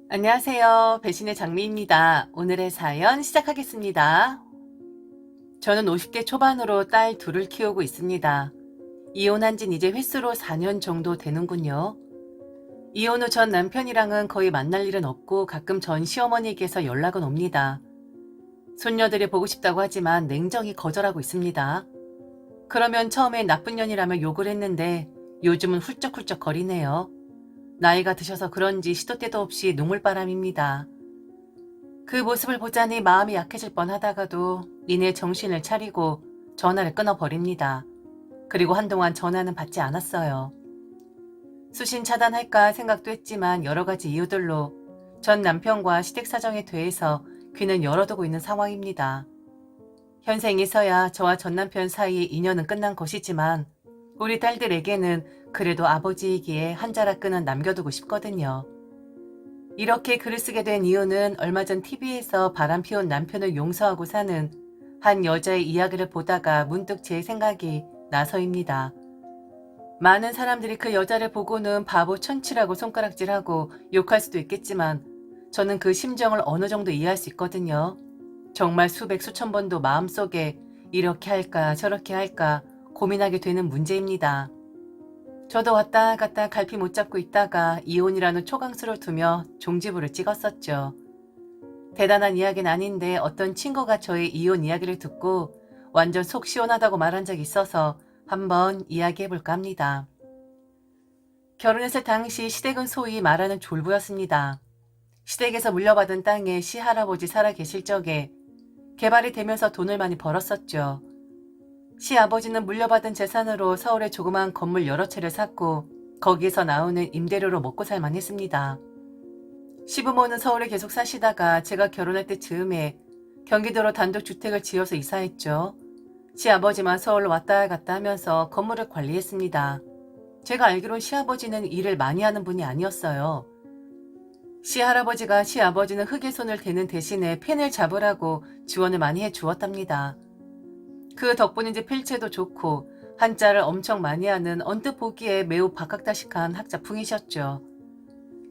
안녕하세요. 배신의 장미입니다. 오늘의 사연 시작하겠습니다. 저는 50대 초반으로 딸 둘을 키우고 있습니다. 이혼한 진 이제 횟수로 4년 정도 되는군요. 이혼 후 전 남편이랑은 거의 만날 일은 없고 가끔 전 시어머니에게서 연락은 옵니다. 손녀들이 보고 싶다고 하지만 냉정히 거절하고 있습니다. 그러면 처음엔 나쁜 년이라며 욕을 했는데 요즘은 훌쩍훌쩍 거리네요. 나이가 드셔서 그런지 시도 때도 없이 눈물바람입니다. 그 모습을 보자니 마음이 약해질 뻔하다가도 이내 정신을 차리고 전화를 끊어버립니다. 그리고 한동안 전화는 받지 않았어요. 수신 차단할까 생각도 했지만 여러 가지 이유들로 전 남편과 시댁 사정에 대해서 귀는 열어두고 있는 상황입니다. 현생에서야 저와 전 남편 사이의 인연은 끝난 것이지만 우리 딸들에게는 그래도 아버지이기에 한 자락 끈은 남겨두고 싶거든요. 이렇게 글을 쓰게 된 이유는 얼마 전 TV에서 바람 피운 남편을 용서하고 사는 한 여자의 이야기를 보다가 문득 제 생각이 나서입니다. 많은 사람들이 그 여자를 보고는 바보 천치라고 손가락질하고 욕할 수도 있겠지만 저는 그 심정을 어느 정도 이해할 수 있거든요. 정말 수백 수천 번도 마음속에 이렇게 할까 저렇게 할까 고민하게 되는 문제입니다. 저도 왔다 갔다 갈피 못 잡고 있다가 이혼이라는 초강수를 두며 종지부를 찍었었죠. 대단한 이야기는 아닌데 어떤 친구가 저의 이혼 이야기를 듣고 완전 속 시원하다고 말한 적이 있어서 한번 이야기해볼까 합니다. 결혼했을 당시 시댁은 소위 말하는 졸부였습니다. 시댁에서 물려받은 땅에 시할아버지 살아 계실 적에 개발이 되면서 돈을 많이 벌었었죠. 시아버지는 물려받은 재산으로 서울에 조그만 건물 여러 채를 샀고 거기에서 나오는 임대료로 먹고 살만 했습니다. 시부모는 서울에 계속 사시다가 제가 결혼할 때 즈음에 경기도로 단독주택을 지어서 이사했죠. 시아버지만 서울로 왔다 갔다 하면서 건물을 관리했습니다. 제가 알기론 시아버지는 일을 많이 하는 분이 아니었어요. 시할아버지가 시아버지는 흙에 손을 대는 대신에 펜을 잡으라고 지원을 많이 해주었답니다. 그 덕분인지 필체도 좋고 한자를 엄청 많이 하는 언뜻 보기에 매우 박학다식한 학자풍이셨죠.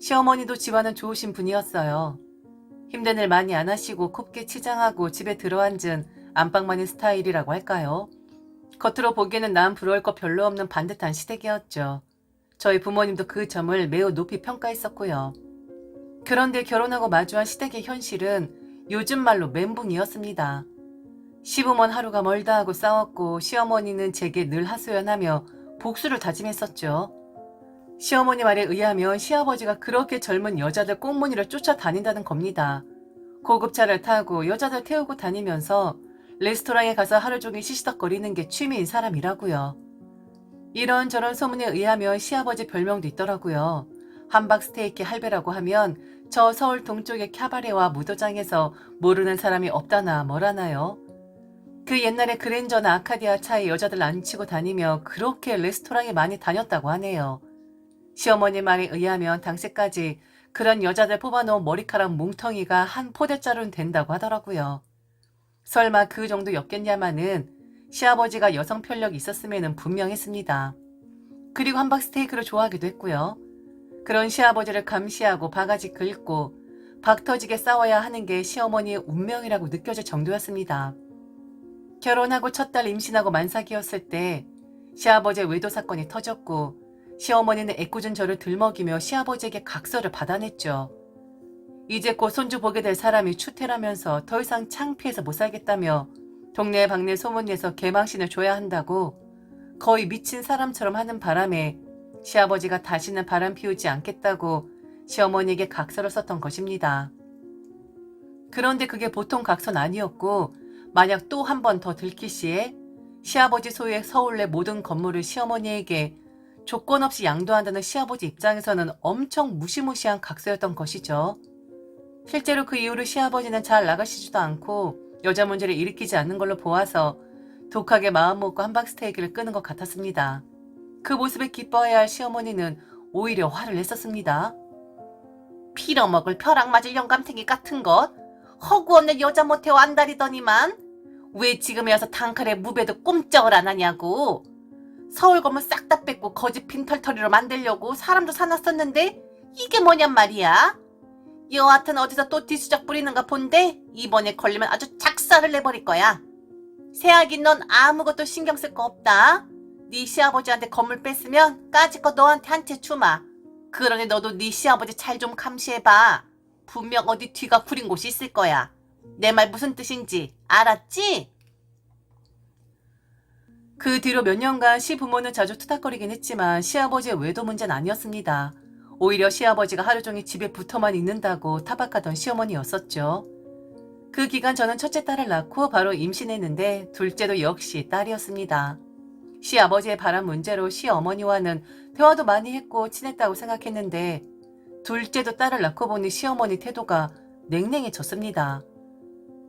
시어머니도 집안은 좋으신 분이었어요. 힘든 일 많이 안 하시고 곱게 치장하고 집에 들어앉은 안방마님 스타일이라고 할까요? 겉으로 보기에는 남 부러울 거 별로 없는 반듯한 시댁이었죠. 저희 부모님도 그 점을 매우 높이 평가했었고요. 그런데 결혼하고 마주한 시댁의 현실은 요즘 말로 멘붕이었습니다. 시부모는 하루가 멀다 하고 싸웠고 시어머니는 제게 늘 하소연하며 복수를 다짐했었죠. 시어머니 말에 의하면 시아버지가 그렇게 젊은 여자들 꽁무니를 쫓아다닌다는 겁니다. 고급차를 타고 여자들 태우고 다니면서 레스토랑에 가서 하루 종일 시시덕거리는 게 취미인 사람이라고요. 이런저런 소문에 의하면 시아버지 별명도 있더라고요. 함박스테이크 할배라고 하면 저 서울 동쪽의 캬바레와 무도장에서 모르는 사람이 없다나 뭐라나요. 그 옛날에 그랜저나 아카디아 차에 여자들 앉히고 다니며 그렇게 레스토랑에 많이 다녔다고 하네요. 시어머니 말에 의하면 당시까지 그런 여자들 뽑아놓은 머리카락 뭉텅이가 한 포대자루는 된다고 하더라고요. 설마 그 정도였겠냐마는 시아버지가 여성 편력이 있었음에는 분명했습니다. 그리고 함박 스테이크를 좋아하기도 했고요. 그런 시아버지를 감시하고 바가지 긁고 박 터지게 싸워야 하는 게 시어머니의 운명이라고 느껴질 정도였습니다. 결혼하고 첫 달 임신하고 만삭이었을 때 시아버지의 외도 사건이 터졌고 시어머니는 애꿎은 저를 들먹이며 시아버지에게 각서를 받아냈죠. 이제 곧 손주 보게 될 사람이 추태라면서 더 이상 창피해서 못 살겠다며 동네 방네 소문내서 개망신을 줘야 한다고 거의 미친 사람처럼 하는 바람에 시아버지가 다시는 바람 피우지 않겠다고 시어머니에게 각서를 썼던 것입니다. 그런데 그게 보통 각서는 아니었고 만약 또 한 번 더 들킬 시에 시아버지 소유의 서울 내 모든 건물을 시어머니에게 조건 없이 양도한다는 시아버지 입장에서는 엄청 무시무시한 각서였던 것이죠. 실제로 그 이후로 시아버지는 잘 나가시지도 않고 여자 문제를 일으키지 않는 걸로 보아서 독하게 마음먹고 함박스테이크를 끄는 것 같았습니다. 그 모습에 기뻐해야 할 시어머니는 오히려 화를 냈었습니다. 빌어먹을 벼락 맞을 영감탱이 같은 것. 허구없는 여자 못해 안달이더니만 왜 지금에 와서 단칼에 무배도 꼼짝을 안 하냐고. 서울 건물 싹 다 뺏고 거지 빈털터리로 만들려고 사람도 사놨었는데 이게 뭐냔 말이야. 여하튼 어디서 또 뒤수작 부리는가 본데 이번에 걸리면 아주 작살을 내버릴 거야. 새아기 넌 아무것도 신경 쓸 거 없다. 네 시아버지한테 건물 뺐으면 까짓거 너한테 한 채 주마. 그러니 너도 네 시아버지 잘 좀 감시해봐. 분명 어디 뒤가 구린 곳이 있을 거야. 내 말 무슨 뜻인지 알았지? 그 뒤로 몇 년간 시부모는 자주 투닥거리긴 했지만 시아버지의 외도 문제는 아니었습니다. 오히려 시아버지가 하루 종일 집에 붙어만 있는다고 타박하던 시어머니였었죠. 그 기간 저는 첫째 딸을 낳고 바로 임신했는데 둘째도 역시 딸이었습니다. 시아버지의 바람 문제로 시어머니와는 대화도 많이 했고 친했다고 생각했는데 둘째도 딸을 낳고 보니 시어머니 태도가 냉랭해졌습니다.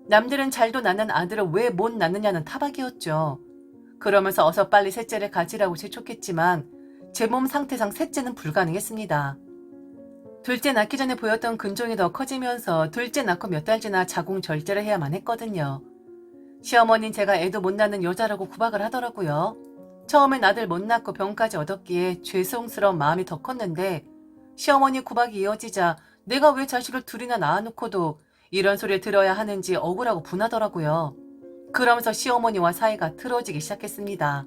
남들은 잘도 낳는 아들을 왜 못 낳느냐는 타박이었죠. 그러면서 어서 빨리 셋째를 가지라고 재촉했지만 제 몸 상태상 셋째는 불가능했습니다. 둘째 낳기 전에 보였던 근종이 더 커지면서 둘째 낳고 몇 달 지나 자궁절제를 해야만 했거든요. 시어머니는 제가 애도 못 낳는 여자라고 구박을 하더라고요. 처음엔 아들 못 낳고 병까지 얻었기에 죄송스러운 마음이 더 컸는데 시어머니 구박이 이어지자 내가 왜 자식을 둘이나 낳아놓고도 이런 소리를 들어야 하는지 억울하고 분하더라고요. 그러면서 시어머니와 사이가 틀어지기 시작했습니다.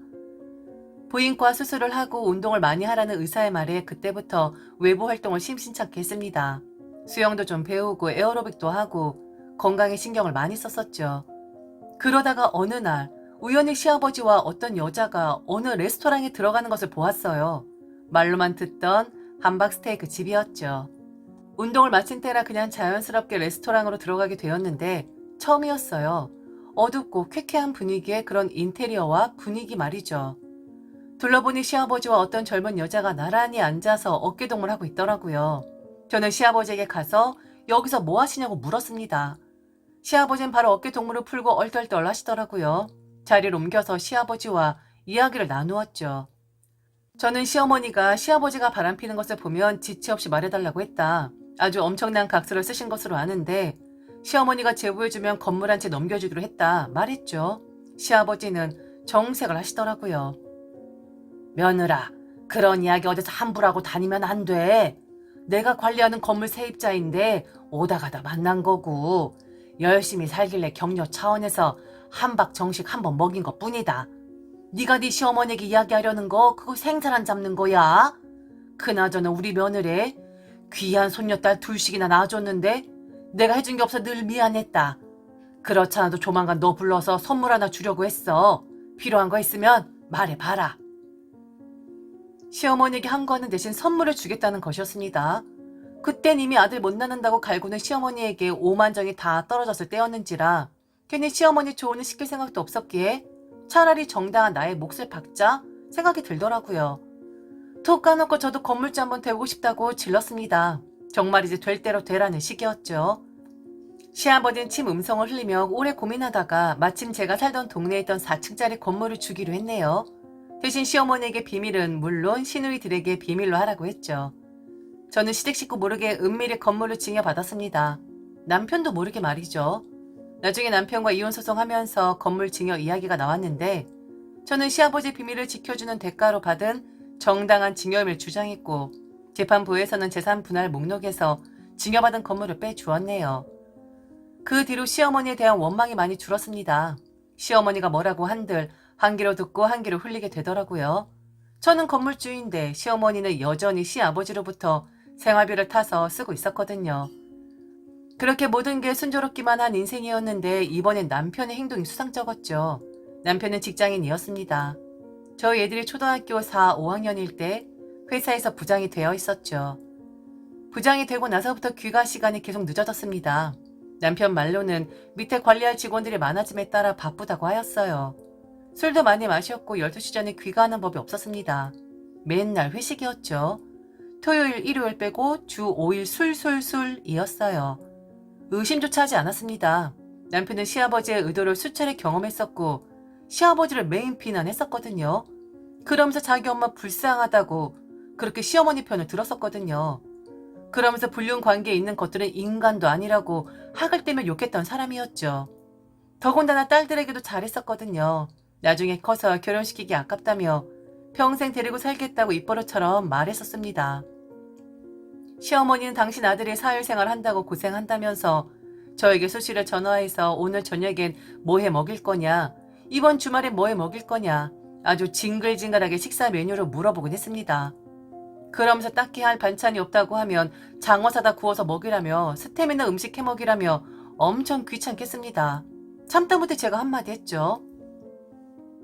부인과 수술을 하고 운동을 많이 하라는 의사의 말에 그때부터 외부 활동을 심심찮게 했습니다. 수영도 좀 배우고 에어로빅도 하고 건강에 신경을 많이 썼었죠. 그러다가 어느 날 우연히 시아버지와 어떤 여자가 어느 레스토랑에 들어가는 것을 보았어요. 말로만 듣던 함박 스테이크 집이었죠. 운동을 마친 때라 그냥 자연스럽게 레스토랑으로 들어가게 되었는데 처음이었어요. 어둡고 쾌쾌한 분위기의 그런 인테리어와 분위기 말이죠. 둘러보니 시아버지와 어떤 젊은 여자가 나란히 앉아서 어깨동무를 하고 있더라고요. 저는 시아버지에게 가서 여기서 뭐 하시냐고 물었습니다. 시아버지는 바로 어깨동무를 풀고 얼떨떨 하시더라고요. 자리를 옮겨서 시아버지와 이야기를 나누었죠. 저는 시어머니가 시아버지가 바람피는 것을 보면 지체 없이 말해달라고 했다. 아주 엄청난 각서를 쓰신 것으로 아는데 시어머니가 제보해주면 건물 한 채 넘겨주기로 했다 말했죠. 시아버지는 정색을 하시더라고요. 며느라, 그런 이야기 어디서 함부로 하고 다니면 안 돼. 내가 관리하는 건물 세입자인데 오다 가다 만난 거고 열심히 살길래 격려 차원에서 한박 정식 한번 먹인 것 뿐이다. 네가 네 시어머니에게 이야기하려는 거 그거 생사람 잡는 거야. 그나저나 우리 며느리 귀한 손녀딸 둘씩이나 낳아줬는데 내가 해준 게 없어 늘 미안했다. 그렇잖아도 조만간 너 불러서 선물 하나 주려고 했어. 필요한 거 있으면 말해봐라. 시어머니에게 한 거는 대신 선물을 주겠다는 것이었습니다. 그땐 이미 아들 못 낳는다고 갈구는 시어머니에게 오만정이 다 떨어졌을 때였는지라 괜히 시어머니 조언을 시킬 생각도 없었기에 차라리 정당한 나의 몫을 박자 생각이 들더라고요. 톡 까놓고 저도 건물주 한번 되고 싶다고 질렀습니다. 정말 이제 될 대로 되라는 시기였죠. 시아버지는 침 음성을 흘리며 오래 고민하다가 마침 제가 살던 동네에 있던 4층짜리 건물을 주기로 했네요. 대신 시어머니에게 비밀은 물론 시누이들에게 비밀로 하라고 했죠. 저는 시댁 식구 모르게 은밀히 건물을 증여받았습니다. 남편도 모르게 말이죠. 나중에 남편과 이혼소송하면서 건물 증여 이야기가 나왔는데 저는 시아버지 비밀을 지켜주는 대가로 받은 정당한 증여임을 주장했고 재판부에서는 재산 분할 목록에서 증여받은 건물을 빼주었네요. 그 뒤로 시어머니에 대한 원망이 많이 줄었습니다. 시어머니가 뭐라고 한들 한 귀로 듣고 한 귀로 흘리게 되더라고요. 저는 건물주인데 시어머니는 여전히 시아버지로부터 생활비를 타서 쓰고 있었거든요. 그렇게 모든 게 순조롭기만 한 인생이었는데 이번엔 남편의 행동이 수상쩍었죠. 남편은 직장인이었습니다. 저희 애들이 초등학교 4, 5학년일 때 회사에서 부장이 되어 있었죠. 부장이 되고 나서부터 귀가 시간이 계속 늦어졌습니다. 남편 말로는 밑에 관리할 직원들이 많아짐에 따라 바쁘다고 하였어요. 술도 많이 마셨고 12시 전에 귀가하는 법이 없었습니다. 맨날 회식이었죠. 토요일, 일요일 빼고 주 5일 술이었어요. 의심조차 하지 않았습니다. 남편은 시아버지의 의도를 수차례 경험했었고 시아버지를 매인 비난했었거든요. 그러면서 자기 엄마 불쌍하다고 그렇게 시어머니 편을 들었었거든요. 그러면서 불륜 관계에 있는 것들은 인간도 아니라고 학을 떼며 욕했던 사람이었죠. 더군다나 딸들에게도 잘했었거든요. 나중에 커서 결혼시키기 아깝다며 평생 데리고 살겠다고 입버릇처럼 말했었습니다. 시어머니는 당신 아들이 사회생활 한다고 고생한다면서 저에게 수시로 전화해서 오늘 저녁엔 뭐 해 먹일 거냐, 이번 주말엔 뭐 해 먹일 거냐 아주 징글징글하게 식사 메뉴로 물어보곤 했습니다. 그러면서 딱히 할 반찬이 없다고 하면 장어 사다 구워서 먹이라며 스테미나 음식 해 먹이라며 엄청 귀찮겠습니다. 참다 못해 제가 한마디 했죠.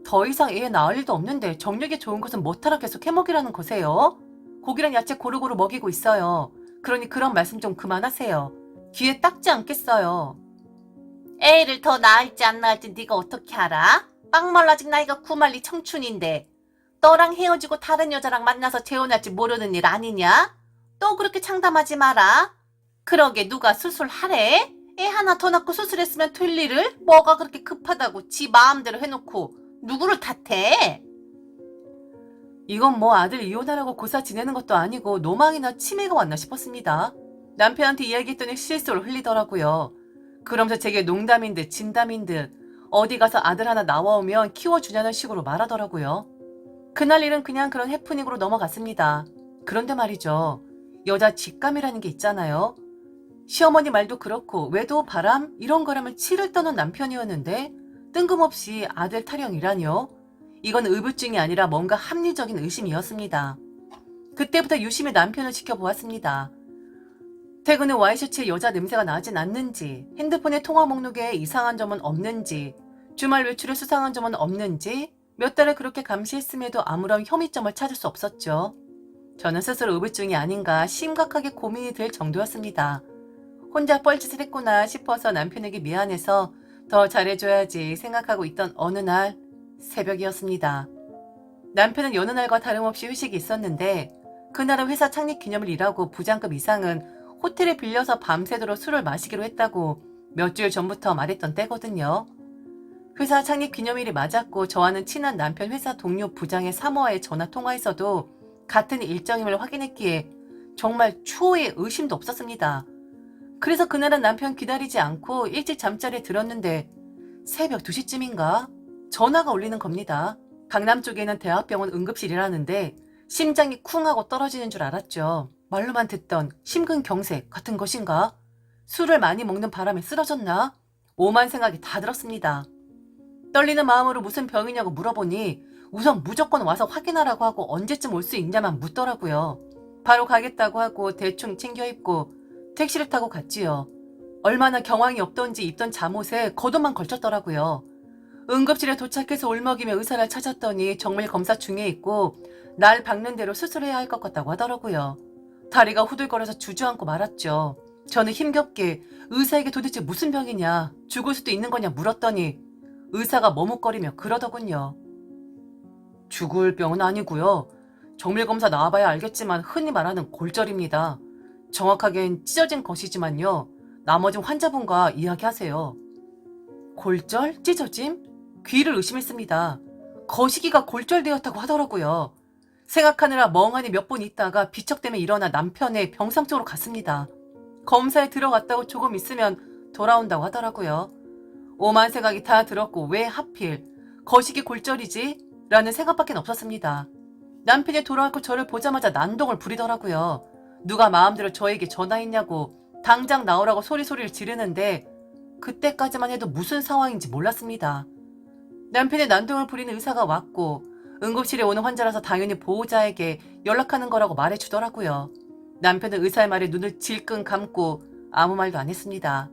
더 이상 애 낳을 일도 없는데 정력이 좋은 것은 못하라 계속 해 먹이라는 거세요? 고기랑 야채 고루고루 먹이고 있어요. 그러니 그런 말씀 좀 그만하세요. 귀에 딱지 않겠어요. 애를 더 낳을지 안 낳을지 네가 어떻게 알아? 빵멀 아직 나이가 9만리 청춘인데 너랑 헤어지고 다른 여자랑 만나서 재혼할지 모르는 일 아니냐? 또 그렇게 창담하지 마라. 그러게 누가 수술하래? 애 하나 더 낳고 수술했으면 될 일을 뭐가 그렇게 급하다고 지 마음대로 해놓고 누구를 탓해? 이건 뭐 아들 이혼하라고 고사 지내는 것도 아니고 노망이나 치매가 왔나 싶었습니다. 남편한테 이야기했더니 실수를 흘리더라고요. 그러면서 제게 농담인 듯 진담인 듯 어디 가서 아들 하나 나와오면 키워주냐는 식으로 말하더라고요. 그날 일은 그냥 그런 해프닝으로 넘어갔습니다. 그런데 말이죠. 여자 직감이라는 게 있잖아요. 시어머니 말도 그렇고 외도 바람 이런 거라면 치를 떠는 남편이었는데 뜬금없이 아들 타령이라뇨. 이건 의부증이 아니라 뭔가 합리적인 의심이었습니다. 그때부터 유심히 남편을 지켜보았습니다. 퇴근 후 와이셔츠에 여자 냄새가 나진 않는지, 핸드폰의 통화 목록에 이상한 점은 없는지, 주말 외출에 수상한 점은 없는지 몇 달을 그렇게 감시했음에도 아무런 혐의점을 찾을 수 없었죠. 저는 스스로 의부증이 아닌가 심각하게 고민이 될 정도였습니다. 혼자 뻘짓을 했구나 싶어서 남편에게 미안해서 더 잘해줘야지 생각하고 있던 어느 날 새벽이었습니다. 남편은 여느 날과 다름없이 회식이 있었는데 그날은 회사 창립 기념일이라고 부장급 이상은 호텔에 빌려서 밤새도록 술을 마시기로 했다고 몇 주일 전부터 말했던 때거든요. 회사 창립 기념일이 맞았고 저와는 친한 남편 회사 동료 부장의 사모와의 전화 통화에서도 같은 일정임을 확인했기에 정말 추호의 의심도 없었습니다. 그래서 그날은 남편 기다리지 않고 일찍 잠자리에 들었는데 새벽 2시쯤인가 전화가 울리는 겁니다. 강남 쪽에 있는 대학병원 응급실이라는데 심장이 쿵 하고 떨어지는 줄 알았죠. 말로만 듣던 심근경색 같은 것인가? 술을 많이 먹는 바람에 쓰러졌나? 오만 생각이 다 들었습니다. 떨리는 마음으로 무슨 병이냐고 물어보니 우선 무조건 와서 확인하라고 하고 언제쯤 올 수 있냐만 묻더라고요. 바로 가겠다고 하고 대충 챙겨 입고 택시를 타고 갔지요. 얼마나 경황이 없던지 입던 잠옷에 겉옷만 걸쳤더라고요. 응급실에 도착해서 울먹이며 의사를 찾았더니 정밀 검사 중에 있고 날 박는 대로 수술해야 할 것 같다고 하더라고요. 다리가 후들거려서 주저앉고 말았죠. 저는 힘겹게 의사에게 도대체 무슨 병이냐, 죽을 수도 있는 거냐 물었더니 의사가 머뭇거리며 그러더군요. 죽을 병은 아니고요. 정밀 검사 나와봐야 알겠지만 흔히 말하는 골절입니다. 정확하겐 찢어진 것이지만요. 나머지 환자분과 이야기하세요. 골절? 찢어짐? 귀를 의심했습니다. 거시기가 골절되었다고 하더라고요. 생각하느라 멍하니 몇 분 있다가 비척대며 일어나 남편의 병상 쪽으로 갔습니다. 검사에 들어갔다고 조금 있으면 돌아온다고 하더라고요. 오만 생각이 다 들었고 왜 하필 거시기 골절이지? 라는 생각밖에 없었습니다. 남편이 돌아왔고 저를 보자마자 난동을 부리더라고요. 누가 마음대로 저에게 전화했냐고 당장 나오라고 소리소리를 지르는데 그때까지만 해도 무슨 상황인지 몰랐습니다. 남편의 난동을 부리는 의사가 왔고 응급실에 오는 환자라서 당연히 보호자에게 연락하는 거라고 말해주더라고요. 남편은 의사의 말에 눈을 질끈 감고 아무 말도 안 했습니다.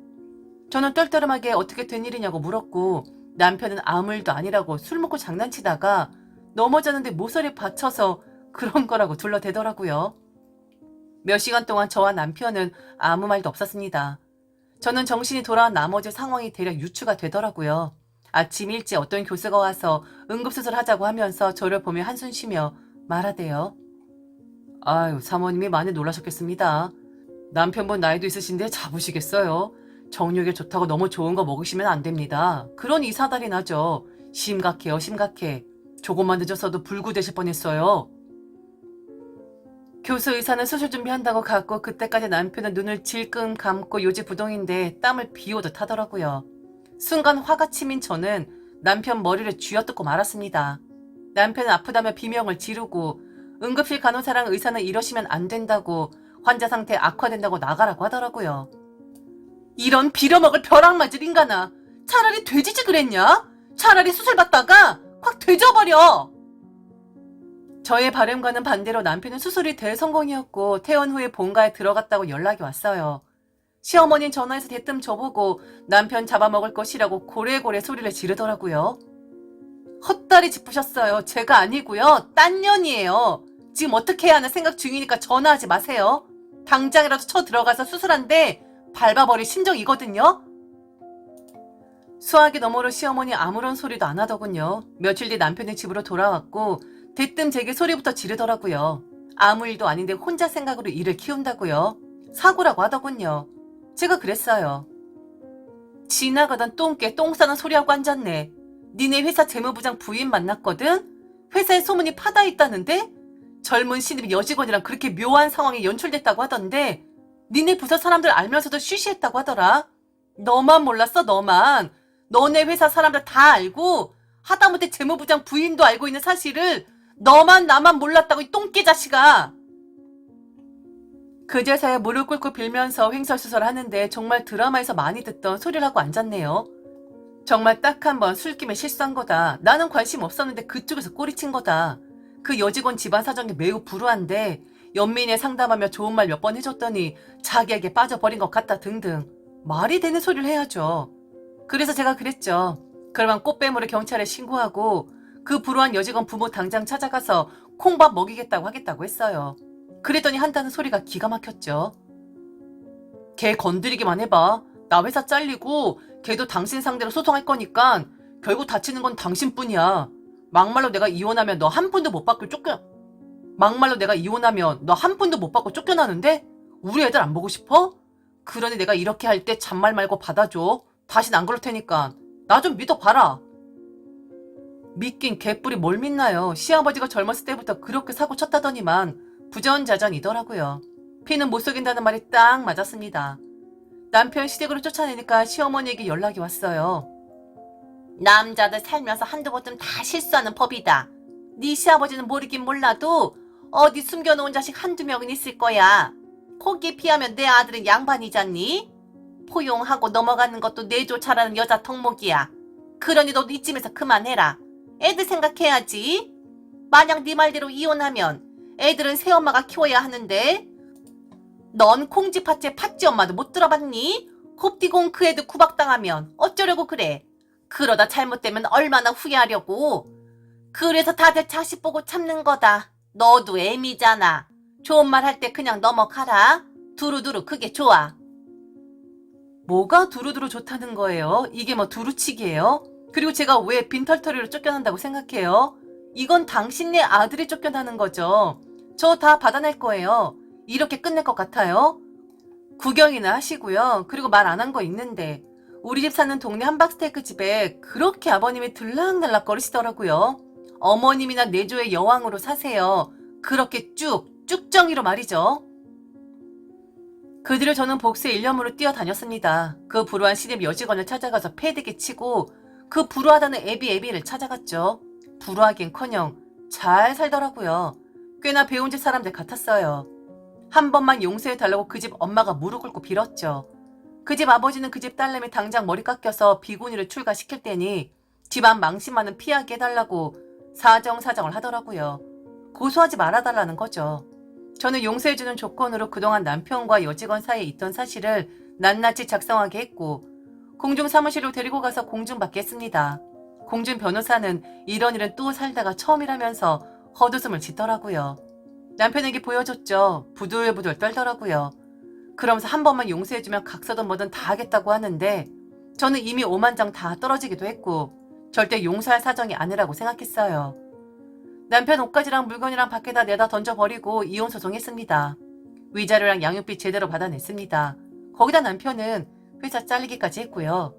저는 떨떠름하게 어떻게 된 일이냐고 물었고 남편은 아무 일도 아니라고 술 먹고 장난치다가 넘어졌는데 모서리에 받쳐서 그런 거라고 둘러대더라고요. 몇 시간 동안 저와 남편은 아무 말도 없었습니다. 저는 정신이 돌아온 나머지 상황이 대략 유추가 되더라고요. 아침 일찍 어떤 교수가 와서 응급수술 하자고 하면서 저를 보며 한숨 쉬며 말하대요. 아유, 사모님이 많이 놀라셨겠습니다. 남편분 나이도 있으신데 잡으시겠어요? 정력에 좋다고 너무 좋은 거 먹으시면 안 됩니다. 그런 이사달이 나죠. 심각해요, 심각해. 조금만 늦었어도 불구되실 뻔했어요. 교수 의사는 수술 준비한다고 갔고 그때까지 남편은 눈을 질끈 감고 요지부동인데 땀을 비오듯 하더라고요. 순간 화가 치민 저는 남편 머리를 쥐어뜯고 말았습니다. 남편은 아프다며 비명을 지르고 응급실 간호사랑 의사는 이러시면 안 된다고 환자 상태 악화된다고 나가라고 하더라고요. 이런 빌어먹을 벼락맞을 인간아. 차라리 돼지지 그랬냐? 차라리 수술 받다가 확 돼져버려. 저의 바람과는 반대로 남편은 수술이 대성공이었고 퇴원 후에 본가에 들어갔다고 연락이 왔어요. 시어머니는 전화해서 대뜸 저보고 남편 잡아먹을 것이라고 고래고래 소리를 지르더라고요. 헛다리 짚으셨어요. 제가 아니고요. 딴 년이에요. 지금 어떻게 해야 하나 생각 중이니까 전화하지 마세요. 당장이라도 쳐 들어가서 수술한데 밟아버릴 심정이거든요. 수화기 너머로 시어머니 아무런 소리도 안 하더군요. 며칠 뒤 남편이 집으로 돌아왔고 대뜸 제게 소리부터 지르더라고요. 아무 일도 아닌데 혼자 생각으로 일을 키운다고요. 사고라고 하더군요. 제가 그랬어요. 지나가던 똥개 똥 싸는 소리하고 앉았네. 니네 회사 재무부장 부인 만났거든? 회사에 소문이 파다 있다는데? 젊은 신입 여직원이랑 그렇게 묘한 상황이 연출됐다고 하던데 니네 부서 사람들 알면서도 쉬쉬했다고 하더라. 너만 몰랐어, 너만. 너네 회사 사람들 다 알고 하다못해 재무부장 부인도 알고 있는 사실을 너만 나만 몰랐다고 이 똥개 자식아. 그제서야 무릎 꿇고 빌면서 횡설수설하는데 정말 드라마에서 많이 듣던 소리를 하고 앉았네요. 정말 딱 한 번 술김에 실수한 거다. 나는 관심 없었는데 그쪽에서 꼬리친 거다. 그 여직원 집안 사정이 매우 불우한데 연민에 상담하며 좋은 말 몇 번 해줬더니 자기에게 빠져버린 것 같다 등등. 말이 되는 소리를 해야죠. 그래서 제가 그랬죠. 그러면 꽃뱀으로 경찰에 신고하고 그 불우한 여직원 부모 당장 찾아가서 콩밥 먹이겠다고 하겠다고 했어요. 그랬더니 한다는 소리가 기가 막혔죠. 걔 건드리기만 해봐. 나 회사 잘리고 걔도 당신 상대로 소송할 거니까 결국 다치는 건 당신뿐이야. 막말로 내가 이혼하면 너 한 푼도 못 받고 쫓겨나는데 우리 애들 안 보고 싶어? 그러니 내가 이렇게 할 때 잔말 말고 받아줘. 다신 안 그럴 테니까 나 좀 믿어봐라. 믿긴 개뿔이 뭘 믿나요. 시아버지가 젊었을 때부터 그렇게 사고 쳤다더니만 부전자전이더라고요. 피는 못 속인다는 말이 딱 맞았습니다. 남편 시댁으로 쫓아내니까 시어머니에게 연락이 왔어요. 남자들 살면서 한두 번쯤 다 실수하는 법이다. 네 시아버지는 모르긴 몰라도 어디 숨겨놓은 자식 한두 명은 있을 거야. 거기에 비하면 내 아들은 양반이잖니? 포용하고 넘어가는 것도 내조 잘하는 여자 덕목이야. 그러니 너도 이쯤에서 그만해라. 애들 생각해야지. 만약 네 말대로 이혼하면 애들은 새엄마가 키워야 하는데 넌 콩쥐팥째 팥쥐 엄마도 못 들어봤니? 곱디공 그 애들 구박당하면 어쩌려고 그래. 그러다 잘못되면 얼마나 후회하려고. 그래서 다들 자식 보고 참는 거다. 너도 애미잖아. 좋은 말 할 때 그냥 넘어가라. 두루두루 그게 좋아. 뭐가 두루두루 좋다는 거예요? 이게 뭐 두루치기예요? 그리고 제가 왜 빈털터리로 쫓겨난다고 생각해요? 이건 당신네 아들이 쫓겨나는 거죠. 저 다 받아낼 거예요. 이렇게 끝낼 것 같아요? 구경이나 하시고요. 그리고 말 안 한 거 있는데 우리 집 사는 동네 함박스테이크 집에 그렇게 아버님이 들락날락 거리시더라고요. 어머님이나 내조의 여왕으로 사세요. 그렇게 쭉정이로 말이죠. 그 뒤로 저는 복수의 일념으로 뛰어다녔습니다. 그 불우한 신입 여직원을 찾아가서 패대기 치고 그 불우하다는 애비를 찾아갔죠. 불우하긴커녕 잘 살더라고요. 꽤나 배운 집 사람들 같았어요. 한 번만 용서해달라고 그 집 엄마가 무릎 꿇고 빌었죠. 그 집 아버지는 그 집 딸내미 당장 머리 깎여서 비구니를 출가시킬 테니 집안 망신만은 피하게 해달라고 사정을 하더라고요. 고소하지 말아달라는 거죠. 저는 용서해주는 조건으로 그동안 남편과 여직원 사이에 있던 사실을 낱낱이 작성하게 했고 공중 사무실로 데리고 가서 공증받게 했습니다. 공중 변호사는 이런 일은 또 살다가 처음이라면서 헛웃음을 짓더라고요. 남편에게 보여줬죠. 부들부들 떨더라고요. 그러면서 한 번만 용서해주면 각서든 뭐든 다 하겠다고 하는데 저는 이미 오만장 다 떨어지기도 했고 절대 용서할 사정이 아니라고 생각했어요. 남편 옷가지랑 물건이랑 밖에다 내다 던져버리고 이혼 소송했습니다. 위자료랑 양육비 제대로 받아냈습니다. 거기다 남편은 회사 잘리기까지 했고요.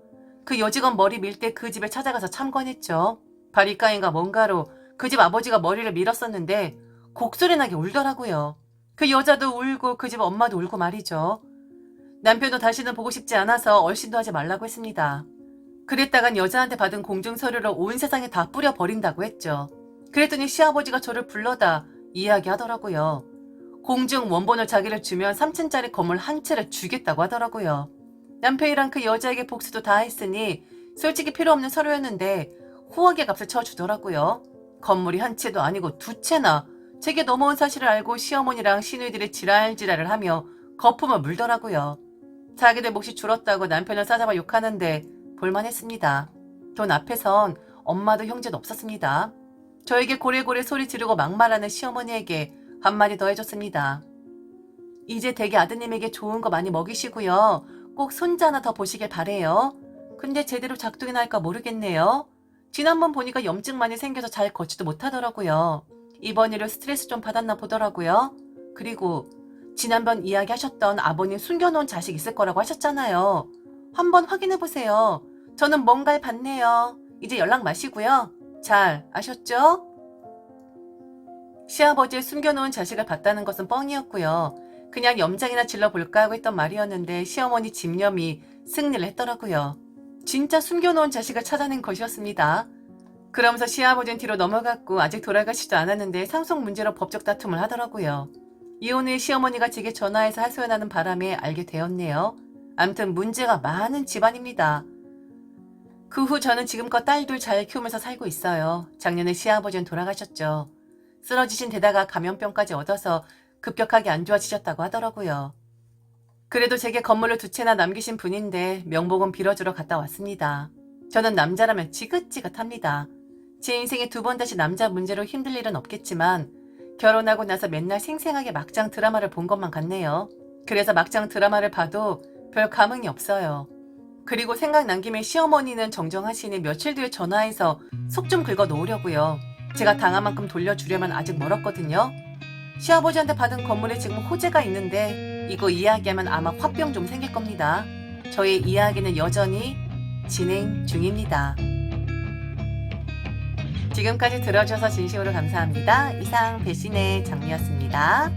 그 여직원 머리 밀 때 그 집에 찾아가서 참관했죠. 바리가인가 뭔가로 그 집 아버지가 머리를 밀었었는데 곡소리 나게 울더라고요. 그 여자도 울고 그 집 엄마도 울고 말이죠. 남편도 다시는 보고 싶지 않아서 얼씬도 하지 말라고 했습니다. 그랬다간 여자한테 받은 공증서류를 온 세상에 다 뿌려버린다고 했죠. 그랬더니 시아버지가 저를 불러다 이야기하더라고요. 공중 원본을 자기를 주면 3층짜리 건물 한 채를 주겠다고 하더라고요. 남편이랑 그 여자에게 복수도 다 했으니 솔직히 필요 없는 서류였는데 후하게 값을 쳐주더라고요. 건물이 한 채도 아니고 두 채나 제게 넘어온 사실을 알고 시어머니랑 시누이들이 지랄지랄을 하며 거품을 물더라고요. 자기들 몫이 줄었다고 남편을 싸잡아 욕하는데 볼만했습니다. 돈 앞에선 엄마도 형제도 없었습니다. 저에게 고래고래 소리 지르고 막말하는 시어머니에게 한마디 더 해줬습니다. 이제 댁의 아드님에게 좋은 거 많이 먹이시고요. 꼭 손자 하나 더 보시길 바래요. 근데 제대로 작동이 날까 모르겠네요. 지난번 보니까 염증 많이 생겨서 잘 걷지도 못하더라고요. 이번 일로 스트레스 좀 받았나 보더라고요. 그리고 지난번 이야기하셨던 아버님 숨겨놓은 자식 있을 거라고 하셨잖아요. 한번 확인해보세요. 저는 뭔가를 봤네요. 이제 연락 마시고요. 잘 아셨죠? 시아버지의 숨겨놓은 자식을 봤다는 것은 뻥이었고요. 그냥 염장이나 질러볼까 하고 했던 말이었는데 시어머니 집념이 승리를 했더라고요. 진짜 숨겨놓은 자식을 찾아낸 것이었습니다. 그러면서 시아버지는 뒤로 넘어갔고 아직 돌아가시지도 않았는데 상속 문제로 법적 다툼을 하더라고요. 이혼 후에 시어머니가 제게 전화해서 하소연하는 바람에 알게 되었네요. 암튼 문제가 많은 집안입니다. 그 후 저는 지금껏 딸 둘 잘 키우면서 살고 있어요. 작년에 시아버지는 돌아가셨죠. 쓰러지신 데다가 감염병까지 얻어서 급격하게 안 좋아지셨다고 하더라고요. 그래도 제게 건물을 두 채나 남기신 분인데 명복은 빌어주러 갔다 왔습니다. 저는 남자라면 지긋지긋합니다. 제 인생에 두 번 다시 남자 문제로 힘들 일은 없겠지만 결혼하고 나서 맨날 생생하게 막장 드라마를 본 것만 같네요. 그래서 막장 드라마를 봐도 별 감흥이 없어요. 그리고 생각난 김에 시어머니는 정정하시니 며칠 뒤에 전화해서 속 좀 긁어 놓으려고요. 제가 당한 만큼 돌려주려면 아직 멀었거든요. 시아버지한테 받은 건물에 지금 호재가 있는데 이거 이야기하면 아마 화병 좀 생길 겁니다. 저의 이야기는 여전히 진행 중입니다. 지금까지 들어주셔서 진심으로 감사합니다. 이상 배신의 장미였습니다.